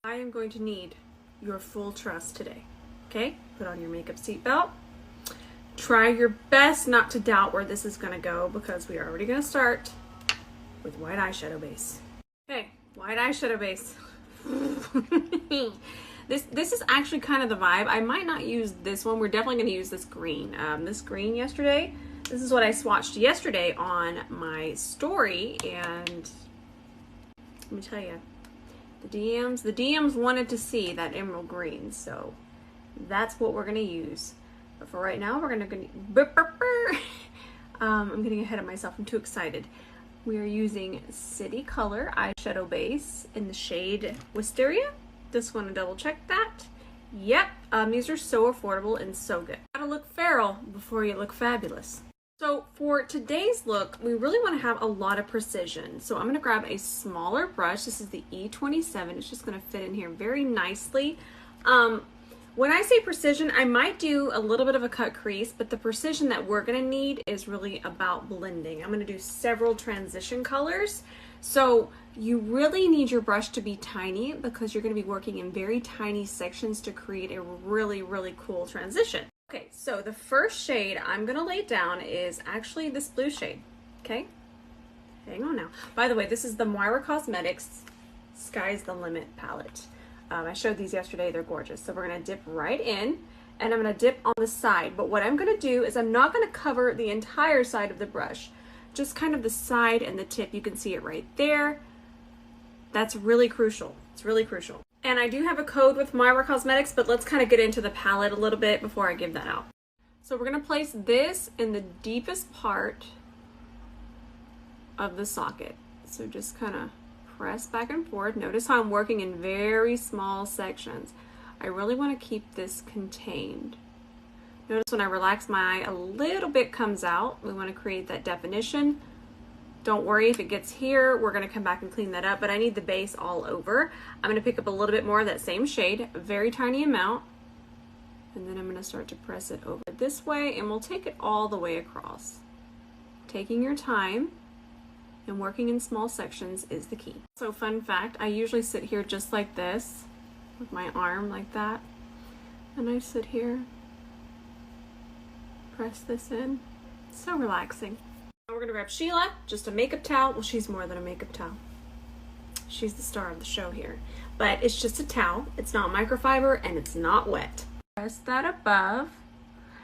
I am going to need your full trust today, okay? Put on your makeup seatbelt. Try your best not to doubt where this is gonna go because we are already gonna start with white eyeshadow base. Okay, white eyeshadow base. This is actually kind of the vibe. I might not use this one. We're definitely gonna use this green. This green yesterday. This is what I swatched yesterday on my story, and let me tell you, the DMs wanted to see that emerald green, so that's what we're gonna use. But for right now, I'm getting ahead of myself. I'm too excited. We are using City Color eyeshadow base in the shade Wisteria. Just want to double check that. Yep, these are so affordable and so good. Gotta look feral before you look fabulous. So for today's look, we really want to have a lot of precision. So I'm going to grab a smaller brush. This is the E27. It's just going to fit in here very nicely. When I say precision, I might do a little bit of a cut crease, but the precision that we're going to need is really about blending. I'm going to do several transition colors. So you really need your brush to be tiny because you're going to be working in very tiny sections to create a really, really cool transition. Okay, so the first shade I'm going to lay down is actually this blue shade, okay? Hang on now. By the way, this is the Moiracosmetic Sky's the Limit palette. I showed these yesterday. They're gorgeous. So we're going to dip right in, and I'm going to dip on the side. But what I'm going to do is I'm not going to cover the entire side of the brush, just kind of the side and the tip. You can see it right there. That's really crucial. It's really crucial. And I do have a code with Moiracosmetic, but let's kind of get into the palette a little bit before I give that out. So we're going to place this in the deepest part of the socket. So just kind of press back and forth. Notice how I'm working in very small sections. I really want to keep this contained. Notice when I relax my eye, a little bit comes out. We want to create that definition. Don't worry if it gets here, we're going to come back and clean that up, but I need the base all over. I'm going to pick up a little bit more of that same shade, a very tiny amount, and then I'm going to start to press it over this way, and we'll take it all the way across. Taking your time and working in small sections is the key. So fun fact, I usually sit here just like this, with my arm like that, and I sit here, press this in. It's so relaxing. We're gonna grab Sheila, just a makeup towel. Well, she's more than a makeup towel. She's the star of the show here. But it's just a towel. It's not microfiber and it's not wet. Press that above.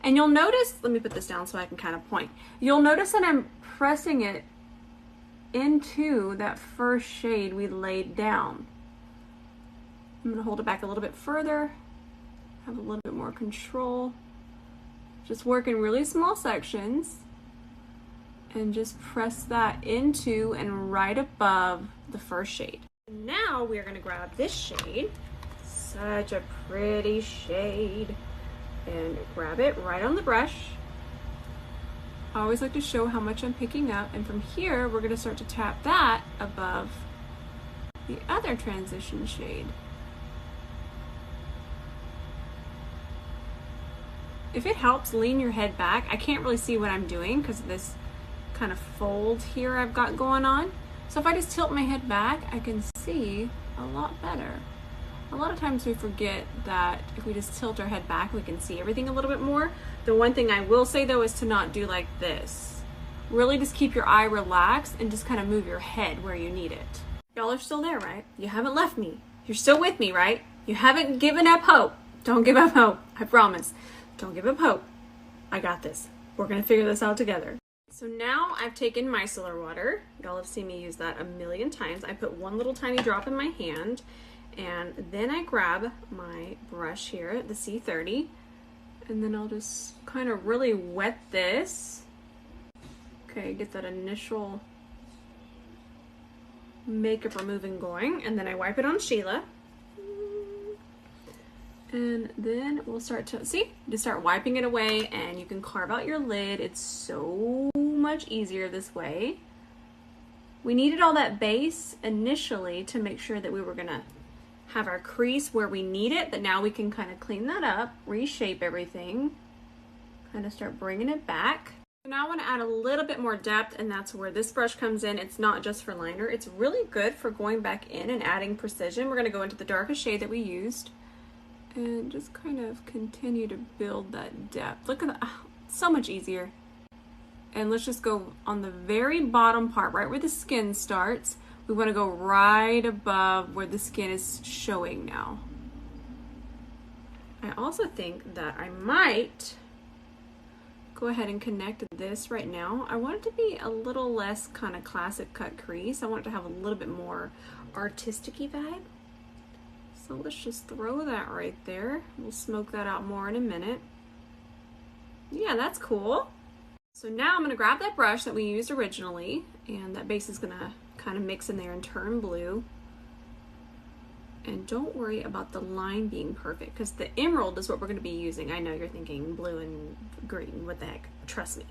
And you'll notice, let me put this down so I can kind of point. You'll notice that I'm pressing it into that first shade we laid down. I'm gonna hold it back a little bit further, have a little bit more control. Just work in really small sections. And just press that into and right above the first shade. Now we're going to grab this shade, such a pretty shade, and grab it right on the brush. I always like to show how much I'm picking up, and from here we're going to start to tap that above the other transition shade. If it helps, lean your head back. I can't really see what I'm doing because of this kind of fold here I've got going on. So if I just tilt my head back, I can see a lot better. A lot of times we forget that if we just tilt our head back, we can see everything a little bit more. The one thing I will say though is to not do like this. Really just keep your eye relaxed and just kind of move your head where you need it. Y'all are still there, right? You haven't left me. You're still with me, right? You haven't given up hope. Don't give up hope. I promise. Don't give up hope. I got this. We're gonna figure this out together. So now I've taken micellar water. Y'all have seen me use that a million times. I put one little tiny drop in my hand, and then I grab my brush here, the C30, and then I'll just kind of really wet this. Okay, get that initial makeup removing going, and then I wipe it on Sheila. And then we'll start to, see, just start wiping it away, and you can carve out your lid. It's so much easier this way. We needed all that base initially to make sure that we were gonna have our crease where we need it, but now we can kind of clean that up, reshape everything, kind of start bringing it back. Now I want to add a little bit more depth, and that's where this brush comes in. It's not just for liner. It's really good for going back in and adding precision. We're going to go into the darkest shade that we used and just kind of continue to build that depth. Look at that. Oh, so much easier. And let's just go on the very bottom part, right where the skin starts. We want to go right above where the skin is showing now. I also think that I might go ahead and connect this right now. I want it to be a little less kind of classic cut crease. I want it to have a little bit more artistic-y vibe. So let's just throw that right there. We'll smoke that out more in a minute. Yeah, that's cool. So now I'm gonna grab that brush that we used originally, and that base is gonna kind of mix in there and turn blue. And don't worry about the line being perfect, because the emerald is what we're going to be using. I know you're thinking blue and green, what the heck, trust me.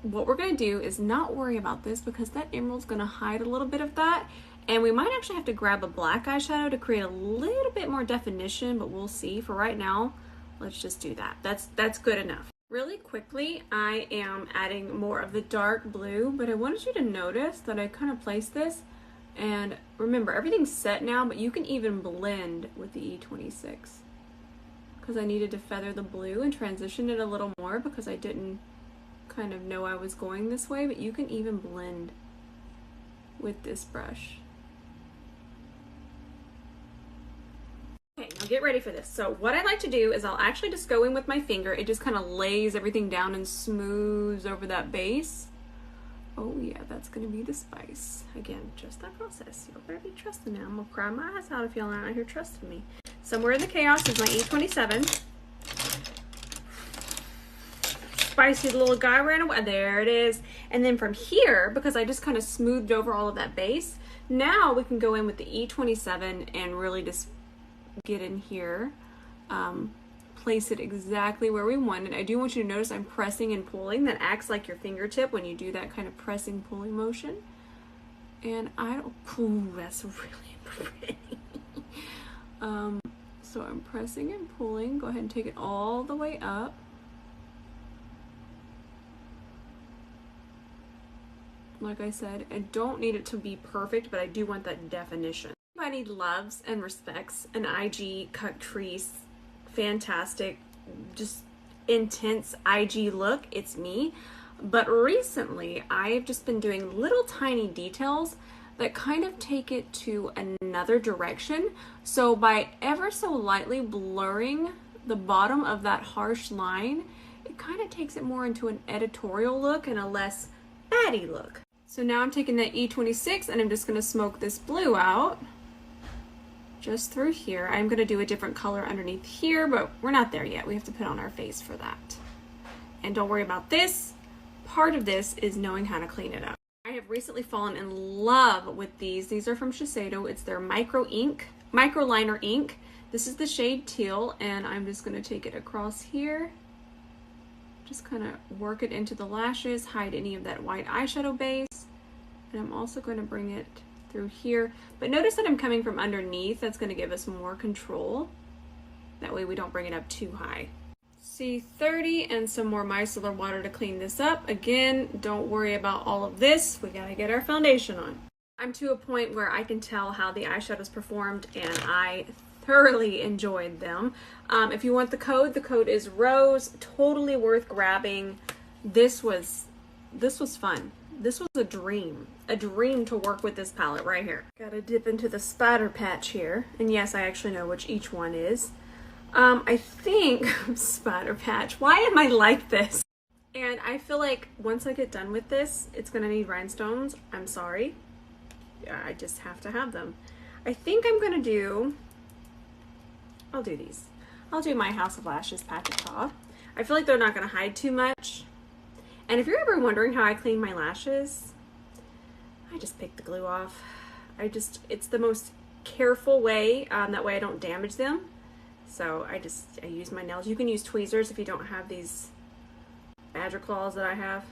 What we're going to do is not worry about this, because that emerald's going to hide a little bit of that, and we might actually have to grab a black eyeshadow to create a little bit more definition, but we'll see. For right now, let's just do that. That's good enough. Really quickly, I am adding more of the dark blue, but I wanted you to notice that I kind of placed this. And remember, everything's set now, but you can even blend with the E26, because I needed to feather the blue and transition it a little more because I didn't kind of know I was going this way, but you can even blend with this brush. Okay, now get ready for this. So what I like to do is I'll actually just go in with my finger. It just kind of lays everything down and smooths over that base. Oh yeah, that's gonna be the spice. Again, just that process. You better be trusting me. I'm gonna cry my eyes out if y'all aren't out here trusting me. Somewhere in the chaos is my E27. Spicy little guy ran away. There it is. And then from here, because I just kind of smoothed over all of that base, now we can go in with the E27 and really just get in here. Place it exactly where we want it. I do want you to notice I'm pressing and pulling. That acts like your fingertip when you do that kind of pressing pulling motion. And I don't, ooh, that's really pretty. So I'm pressing and pulling. Go ahead and take it all the way up. Like I said, I don't need it to be perfect, but I do want that definition. Everybody loves and respects an IG cut crease, fantastic, just intense IG look. It's me. But recently I've just been doing little tiny details that kind of take it to another direction. So by ever so lightly blurring the bottom of that harsh line, it kind of takes it more into an editorial look and a less baddie look. So now I'm taking that E26 and I'm just going to smoke this blue out just through here. I'm going to do a different color underneath here, but we're not there yet. We have to put on our face for that. And don't worry about this. Part of this is knowing how to clean it up. I have recently fallen in love with these. These are from Shiseido. It's their micro liner ink. This is the shade Teal, and I'm just going to take it across here. Just kind of work it into the lashes, hide any of that white eyeshadow base. And I'm also going to bring it through here. But notice that I'm coming from underneath. That's going to give us more control. That way we don't bring it up too high. C30 and some more micellar water to clean this up. Again, don't worry about all of this. We got to get our foundation on. I'm to a point where I can tell how the eyeshadows performed, and I thoroughly enjoyed them. If you want the code is Rose. Totally worth grabbing. This was fun. This was a dream to work with this palette right here. Gotta dip into the spider patch here, and yes, I actually know which each one is. I think spider patch. Why am I like this? And I feel like once I get done with this, it's gonna need rhinestones. I'm sorry. I just have to have them. I think I'm gonna do. I'll do these. I'll do my House of Lashes Patch of Taw. I feel like they're not gonna hide too much. And if you're ever wondering how I clean my lashes, I just pick the glue off. It's the most careful way, that way I don't damage them. So I use my nails. You can use tweezers if you don't have these badger claws that I have.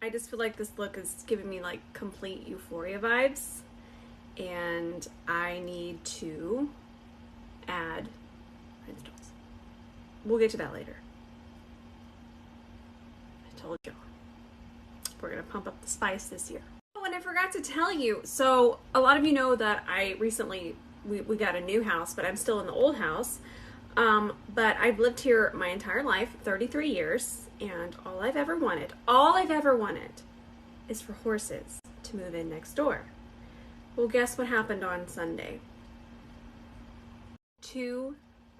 I just feel like this look is giving me like complete euphoria vibes, and I need to add rhinestones. we'll get to that later. I told y'all. We're gonna pump up the spice this year. Oh, and I forgot to tell you, so a lot of you know that I recently, we got a new house, but I'm still in the old house. But I've lived here my entire life, 33 years, and all I've ever wanted is for horses to move in next door. Well, guess what happened on Sunday? 2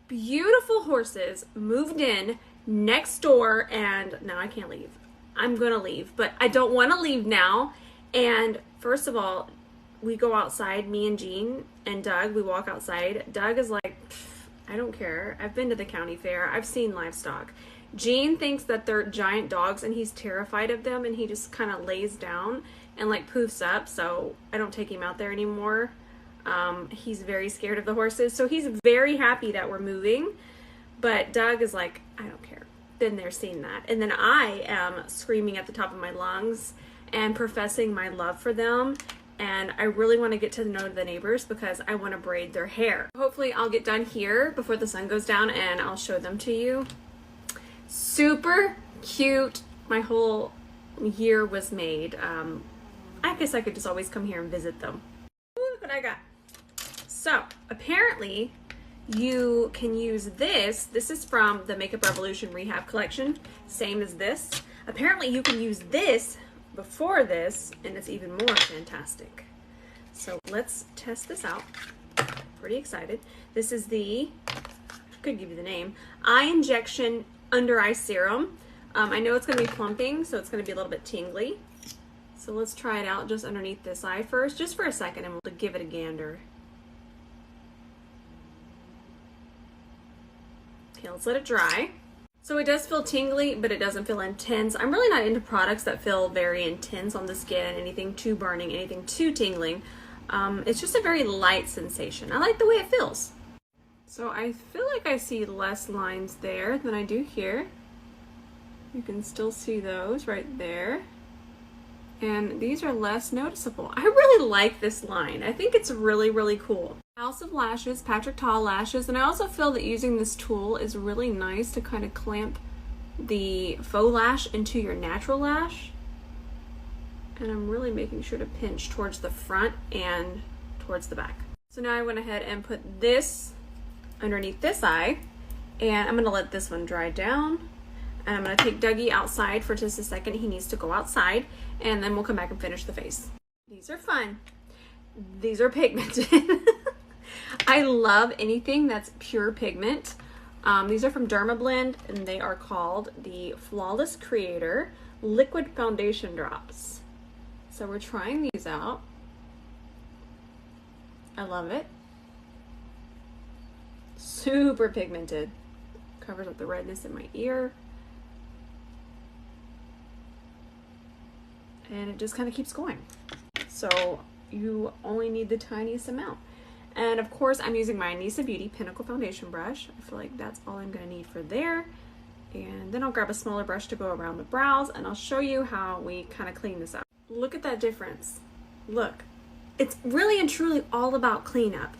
beautiful horses moved in next door, and now I can't leave. I'm gonna leave, but I don't want to leave now. And first of all, we go outside, me and Jean and Doug, we walk outside. Doug is like, I don't care. I've been to the county fair. I've seen livestock. Jean thinks that they're giant dogs and he's terrified of them, and he just kind of lays down and like poofs up, so I don't take him out there anymore. He's very scared of the horses, so he's very happy that we're moving, but Doug is like, I don't care. Been there, seen that. And then I am screaming at the top of my lungs and professing my love for them, and I really want to get to know the neighbors because I want to braid their hair. Hopefully I'll get done here before the sun goes down and I'll show them to you. Super cute. My whole year was made. I guess I could just always come here and visit them. Ooh, look what I got. So apparently you can use this. This is from the Makeup Revolution Rehab Collection, same as this. Apparently you can use this before this, and it's even more fantastic. So let's test this out. Pretty excited. This is the, I could give you the name, Eye Injection Under Eye Serum. I know it's going to be plumping, so it's going to be a little bit tingly. So let's try it out just underneath this eye first, just for a second, and we'll give it a gander. Okay, let's let it dry. So it does feel tingly, but it doesn't feel intense. I'm really not into products that feel very intense on the skin, anything too burning, anything too tingling. It's just a very light sensation. I like the way it feels. So I feel like I see less lines there than I do here. You can still see those right there. And these are less noticeable. I really like this line. I think it's really, really cool. House of Lashes, Patrick Ta lashes, and I also feel that using this tool is really nice to kind of clamp the faux lash into your natural lash. And I'm really making sure to pinch towards the front and towards the back. So now I went ahead and put this underneath this eye, and I'm gonna let this one dry down. And I'm gonna take Dougie outside for just a second. He needs to go outside, and then we'll come back and finish the face. These are fun. These are pigmented. I love anything that's pure pigment. These are from Dermablend, and they are called the Flawless Creator Liquid Foundation Drops. So we're trying these out. I love it. Super pigmented. Covers up the redness in my ear. And it just kind of keeps going. So you only need the tiniest amount. And of course I'm using my Anissa Beauty Pinnacle Foundation brush. I feel like that's all I'm gonna need for there. And then I'll grab a smaller brush to go around the brows, and I'll show you how we kind of clean this up. Look at that difference. Look, it's really and truly all about cleanup.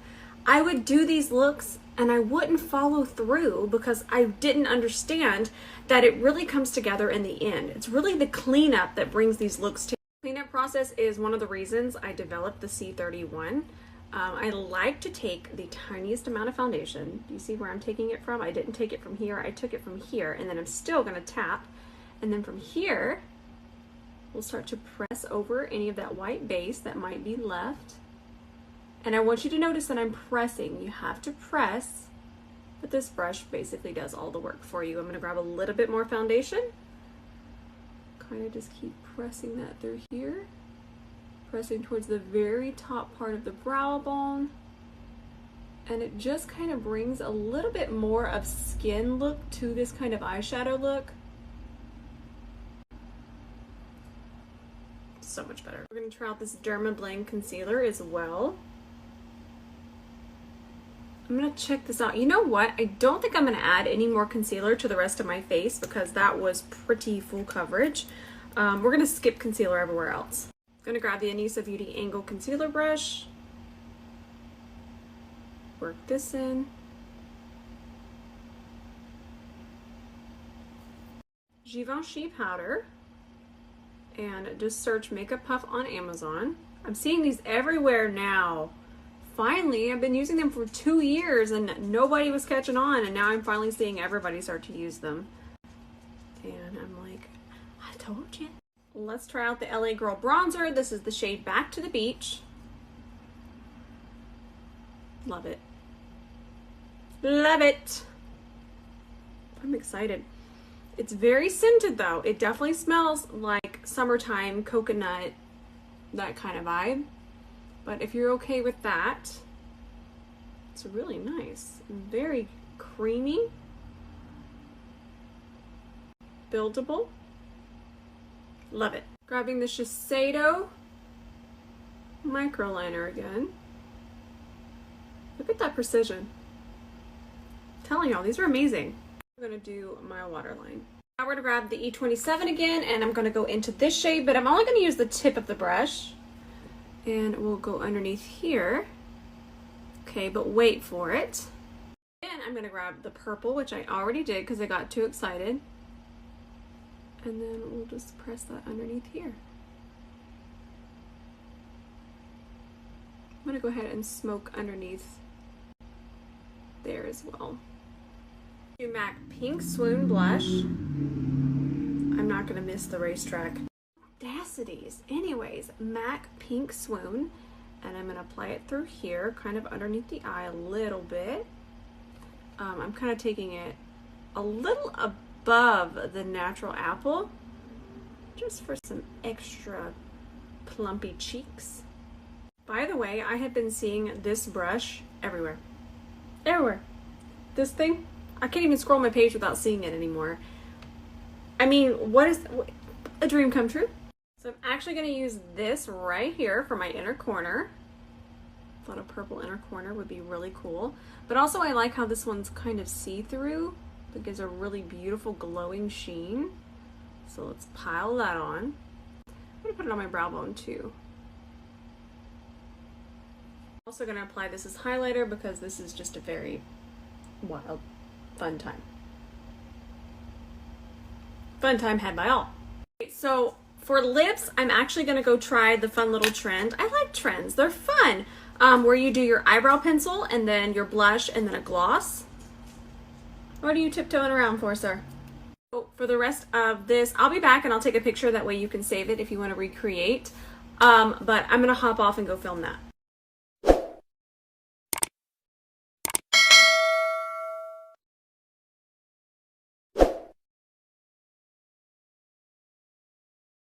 I would do these looks and I wouldn't follow through because I didn't understand that it really comes together in the end. It's really the cleanup that brings these looks together. The cleanup process is one of the reasons I developed the C31. I like to take the tiniest amount of foundation. Do you see where I'm taking it from? I didn't take it from here, I took it from here, and then I'm still gonna tap. And then from here, we'll start to press over any of that white base that might be left. And I want you to notice that I'm pressing. You have to press, but this brush basically does all the work for you. I'm gonna grab a little bit more foundation. Kind of just keep pressing that through here. Pressing towards the very top part of the brow bone. And it just kind of brings a little bit more of skin look to this kind of eyeshadow look. So much better. We're gonna try out this Dermablend concealer as well. I'm gonna check this out. You know what? I don't think I'm gonna add any more concealer to the rest of my face because that was pretty full coverage. We're gonna skip concealer everywhere else. I'm gonna grab the Anissa Beauty Angle Concealer Brush. Work this in. Givenchy powder and just search Makeup Puff on Amazon. I'm seeing these everywhere now. Finally, I've been using them for 2 years and nobody was catching on, and now I'm finally seeing everybody start to use them. And I'm like, I told you. Let's try out the LA Girl bronzer. This is the shade Back to the Beach. Love it. Love it. I'm excited. It's very scented though. It definitely smells like summertime coconut, that kind of vibe. But if you're okay with that, it's really nice. Very creamy. Buildable. Love it. Grabbing the Shiseido micro liner again. Look at that precision. I'm telling y'all, these are amazing. I'm gonna do my waterline. Now we're gonna grab the E27 again, and I'm gonna go into this shade, but I'm only gonna use the tip of the brush. And we'll go underneath here. Okay, but wait for it. And I'm gonna grab the purple, which I already did because I got too excited. And then we'll just press that underneath here. I'm gonna go ahead and smoke underneath there as well. MAC Pink Swoon blush. I'm not gonna miss the racetrack. Audacities. Anyways, MAC Pink Swoon, and I'm gonna apply it through here, kind of underneath the eye a little bit. I'm kind of taking it a little above the natural apple, just for some extra plumpy cheeks. By the way, I have been seeing this brush everywhere. Everywhere. This thing, I can't even scroll my page without seeing it anymore. I mean, what is a dream come true? So I'm actually going to use this right here for my inner corner. Thought a purple inner corner would be really cool. But also I like how this one's kind of see-through. It gives a really beautiful glowing sheen. So let's pile that on. I'm going to put it on my brow bone too. Also going to apply this as highlighter because this is just a very wild, fun time. Fun time had by all. Okay, so for lips, I'm actually going to go try the fun little trend. I like trends. They're fun. Where you do your eyebrow pencil and then your blush and then a gloss. What are you tiptoeing around for, sir? So for the rest of this, I'll be back and I'll take a picture. That way you can save it if you want to recreate. But I'm going to hop off and go film that.